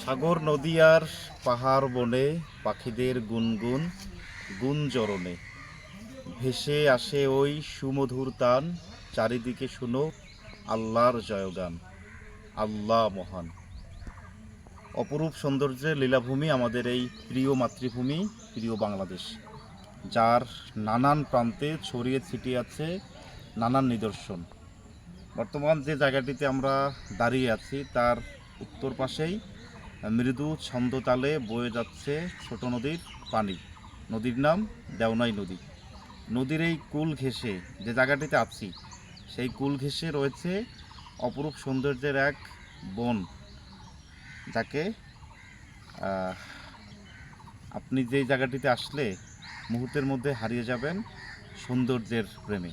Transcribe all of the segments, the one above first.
সাগর নদী আর পাহাড় বনে পাখিদের গুনগুন গুঞ্জরণে ভেসে আসে ওই সুমধুর তান। চারিদিকে শুনো আল্লাহর জয়গান। আল্লাহ মহান। অপরূপ সৌন্দর্যের লীলাভূমি আমাদের এই প্রিয় মাতৃভূমি, প্রিয় বাংলাদেশ, যার নানান প্রান্তে ছড়িয়ে ছিটিয়ে আছে নানান নিদর্শন। বর্তমান যে জায়গাটিতে আমরা দাঁড়িয়ে আছি তার উত্তর পাশেই মৃদু ছন্দতালে বয়ে যাচ্ছে ছোট নদীর পানি। নদীর নাম দেওনাই নদী। নদীর এই কুল ঘেঁষে যে জায়গাটিতে আছি সেই কুল ঘেঁষে রয়েছে অপরূপ সৌন্দর্যের এক বন, যাকে আপনি যেই জায়গাটিতে আসলে মুহূর্তের মধ্যে হারিয়ে যাবেন সৌন্দর্যের প্রেমে।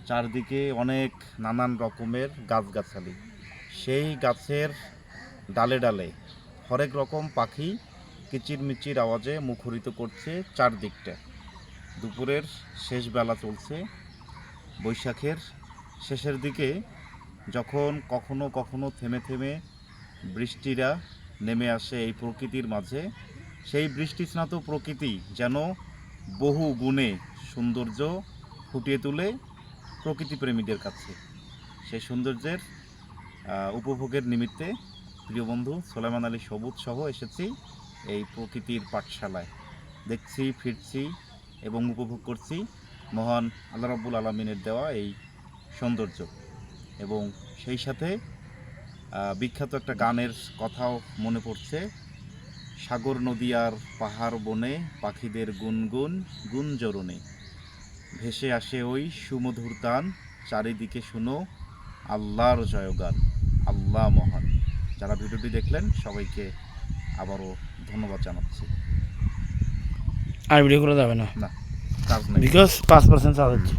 চারদিকে অনেক নানান রকমের গাছগাছালি, সেই গাছের ডালে ডালে হরেক রকম পাখি কিচিরমিচির আওয়াজে মুখরিত করছে চারদিকটা। দুপুরের শেষ বেলা চলছে, বৈশাখের শেষের দিকে, যখন কখনো কখনো থেমে থেমে বৃষ্টিরা নেমে আসে এই প্রকৃতির মাঝে, সেই বৃষ্টিস্নাত প্রকৃতি যেন বহু গুণে সৌন্দর্য ফুটিয়ে তোলে প্রকৃতিপ্রেমীদের কাছে। সেই সৌন্দর্যের উপভোগের নিমিত্তে প্রিয় বন্ধু সোলাইমান আলী সবুজ সহ এসেছি এই প্রকৃতির পাঠশালায়। দেখছি, ফিরছি এবং উপভোগ করছি মহান আল্লাহ রাব্বুল আলামিনের দেওয়া এই সৌন্দর্য। এবং সেই সাথে বিখ্যাত একটা গানের কথাও মনে পড়ছে, সাগর নদী আর পাহাড় বনে পাখিদের গুনগুন গুঞ্জরণে ভেসে আসে ওই সুমধুর তান। চারিদিকে শুনো আল্লাহর জয়গান। আল্লাহ মহান। যারা ভিডিওটি দেখলেন সবাইকে আবারও ধন্যবাদ জানাচ্ছি। আর ভিডিও করা যাবে না, চার্জ নেই, বিকজ 5% চার্জ হচ্ছে।